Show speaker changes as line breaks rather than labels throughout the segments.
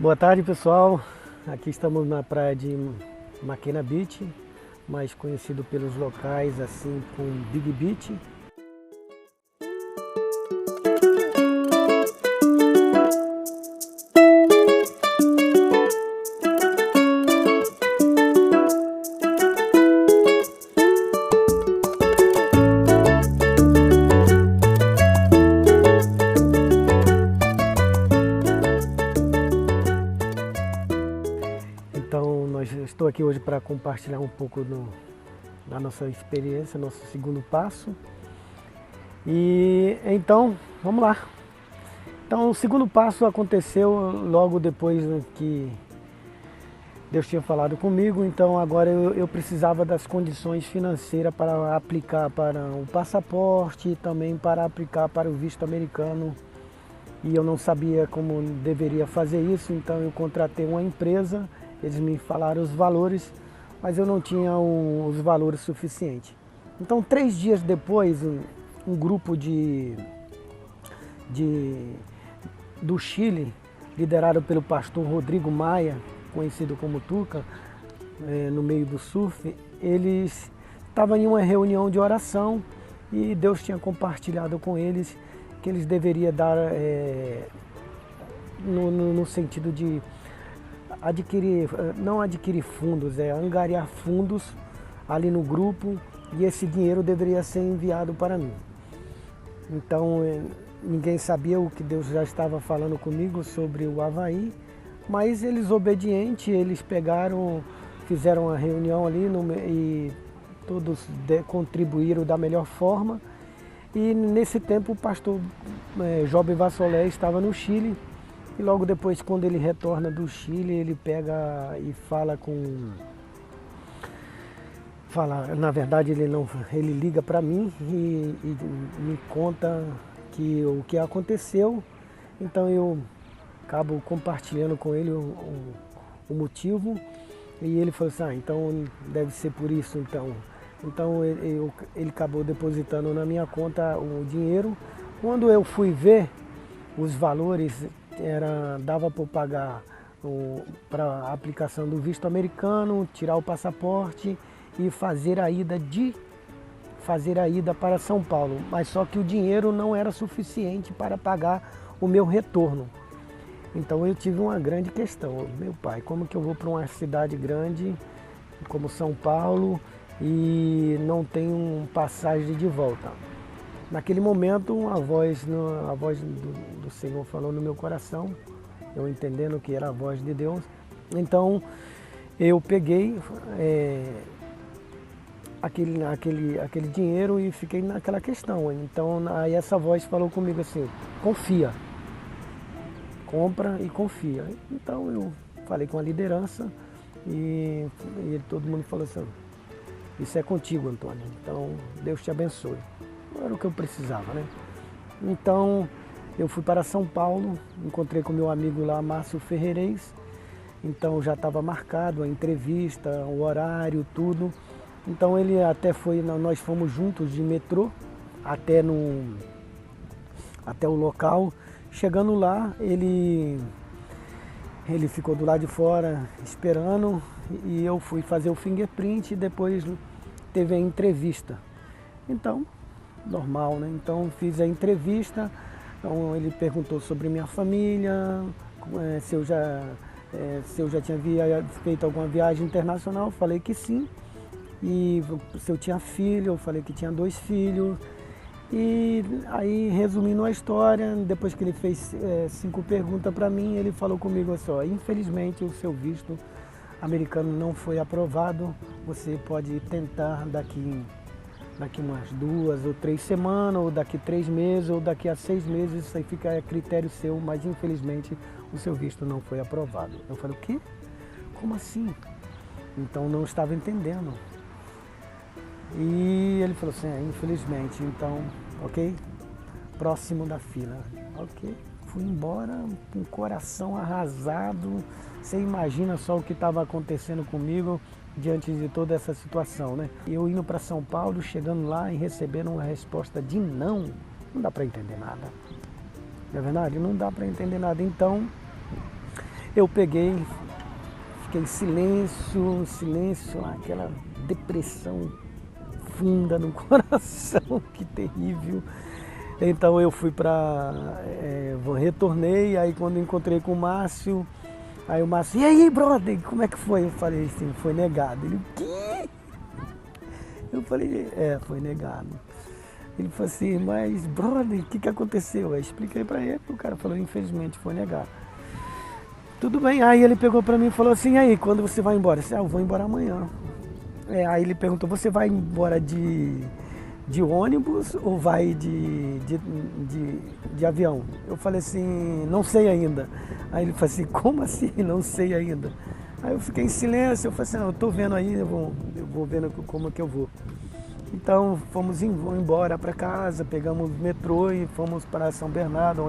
Boa tarde, pessoal. Aqui estamos na praia de Makena Beach, mais conhecido pelos locais assim como Big Beach. Então, estou aqui hoje para compartilhar um pouco da nossa experiência, nosso segundo passo. E então, vamos lá. Então, o segundo passo aconteceu logo depois que Deus tinha falado comigo. Então, agora eu precisava das condições financeiras para aplicar para o passaporte e também para aplicar para o visto americano. E eu não sabia como deveria fazer isso, então eu contratei uma empresa. Eles me falaram os valores, mas eu não tinha os valores suficientes. Então, 3 dias depois, um grupo do Chile, liderado pelo pastor Rodrigo Maia, conhecido como Tuca, no meio do surf, eles estavam em uma reunião de oração e Deus tinha compartilhado com eles que eles deveriam dar, no sentido de não adquirir fundos, angariar fundos ali no grupo, e esse dinheiro deveria ser enviado para mim. Então, ninguém sabia o que Deus já estava falando comigo sobre o Havaí, mas eles obedientes, eles fizeram uma reunião ali e todos contribuíram da melhor forma. E nesse tempo o pastor Job Vassolé estava no Chile. E logo depois, quando ele retorna do Chile, ele pega e na verdade ele liga para mim e me conta o que aconteceu. Então eu acabo compartilhando com ele o motivo, e ele falou assim: então deve ser por isso então. Então ele acabou depositando na minha conta o dinheiro. Quando eu fui ver os valores, dava para pagar para a aplicação do visto americano, tirar o passaporte e fazer a ida para São Paulo. Mas só que o dinheiro não era suficiente para pagar o meu retorno. Então eu tive uma grande questão: meu pai, como que eu vou para uma cidade grande como São Paulo e não tenho passagem de volta? Naquele momento, a voz do Senhor falou no meu coração, eu entendendo que era a voz de Deus. Então, eu peguei aquele dinheiro e fiquei naquela questão. Então, aí essa voz falou comigo assim: confia, compra e confia. Então, eu falei com a liderança e todo mundo falou assim: isso é contigo, Antônio. Então, Deus te abençoe. Era o que eu precisava, né? Então, eu fui para São Paulo, encontrei com meu amigo lá, Márcio Ferreirez. Então, já estava marcado a entrevista, o horário, tudo. Então, ele até nós fomos juntos de metrô até o local. Chegando lá, ele ficou do lado de fora esperando, e eu fui fazer o fingerprint e depois teve a entrevista. Então, normal, né? Então fiz a entrevista. Então, ele perguntou sobre minha família, se eu já tinha feito alguma viagem internacional. Falei que sim. E se eu tinha filho, eu falei que tinha 2 filhos. E aí, resumindo a história, depois que ele fez 5 perguntas para mim, ele falou comigo assim: infelizmente o seu visto americano não foi aprovado. Você pode tentar daqui umas 2 ou 3 semanas, ou daqui 3 meses, ou daqui a 6 meses, isso aí fica a critério seu, mas infelizmente o seu visto não foi aprovado. Eu falei: o quê? Como assim? Então não estava entendendo. E ele falou assim: infelizmente, então, ok, próximo da fila. Ok, fui embora com o coração arrasado. Você imagina só o que estava acontecendo comigo diante de toda essa situação, né? Eu indo para São Paulo, chegando lá e recebendo uma resposta de não dá para entender nada. Não é verdade? Não dá para entender nada. Então, eu peguei, fiquei em silêncio, aquela depressão funda no coração, que terrível. Então eu fui retornei, aí quando encontrei com o Márcio, aí o Márcio, e aí, brother, como é que foi? Eu falei assim, foi negado. Ele, o quê? Eu falei, foi negado. Ele falou assim, mas, brother, o que aconteceu? Eu expliquei pra ele, o cara falou, infelizmente, foi negado. Tudo bem, aí ele pegou pra mim e falou assim, e aí, quando você vai embora? Eu disse, eu vou embora amanhã. Aí ele perguntou, você vai embora de ônibus ou vai de avião? Eu falei assim, não sei ainda. Aí ele falou assim, como assim, não sei ainda? Aí eu fiquei em silêncio, eu falei assim, não, eu tô vendo aí, eu vou vendo como que eu vou. Então fomos embora para casa, pegamos o metrô e fomos para São Bernardo,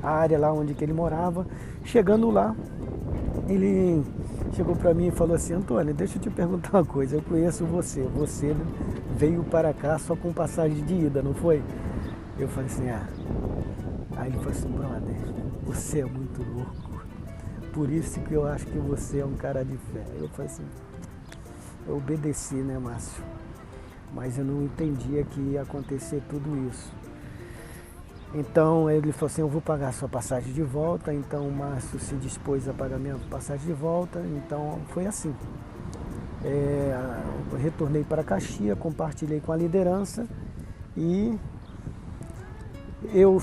a área lá onde que ele morava. Chegando lá, ele chegou para mim e falou assim, Antônio, deixa eu te perguntar uma coisa, eu conheço você veio para cá só com passagem de ida, não foi? Eu falei assim, Aí ele falou assim, brother, você é muito louco, por isso que eu acho que você é um cara de fé. Eu falei assim, eu obedeci, né, Márcio? Mas eu não entendia que ia acontecer tudo isso. Então ele falou assim, eu vou pagar a sua passagem de volta. Então o Márcio se dispôs a pagar minha passagem de volta. Então foi assim. Eu retornei para Caxias, compartilhei com a liderança e eu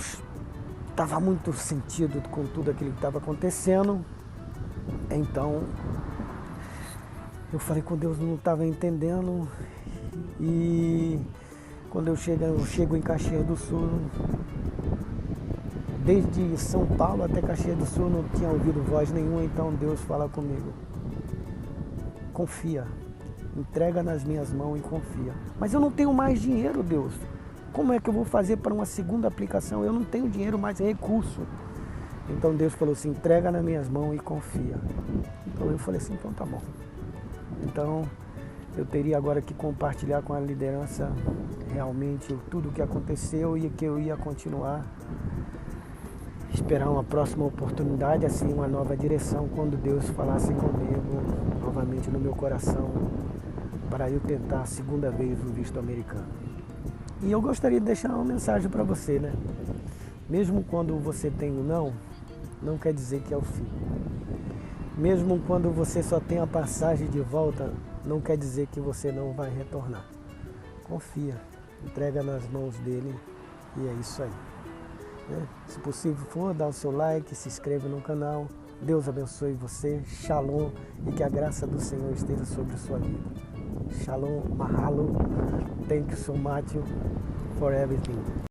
estava muito sentido com tudo aquilo que estava acontecendo. Então eu falei com Deus, não estava entendendo. E quando eu chego em Caxias do Sul, desde São Paulo até Caxias do Sul não tinha ouvido voz nenhuma, então Deus fala comigo, confia, entrega nas minhas mãos e confia. Mas eu não tenho mais dinheiro, Deus, como é que eu vou fazer para uma segunda aplicação? Eu não tenho dinheiro, mais recurso. Então Deus falou assim, entrega nas minhas mãos e confia. Então eu falei assim, então tá bom. Então eu teria agora que compartilhar com a liderança realmente tudo o que aconteceu e que eu ia continuar, esperar uma próxima oportunidade, assim, uma nova direção, quando Deus falasse comigo novamente no meu coração, para eu tentar a segunda vez o visto americano. E eu gostaria de deixar uma mensagem para você, né? Mesmo quando você tem um não quer dizer que é o fim. Mesmo quando você só tem a passagem de volta, não quer dizer que você não vai retornar. Confia, entrega nas mãos dele e é isso aí. Se possível for, dá o seu like, se inscreva no canal. Deus abençoe você, Shalom, e que a graça do Senhor esteja sobre a sua vida. Shalom, Mahalo, thank you so much for everything.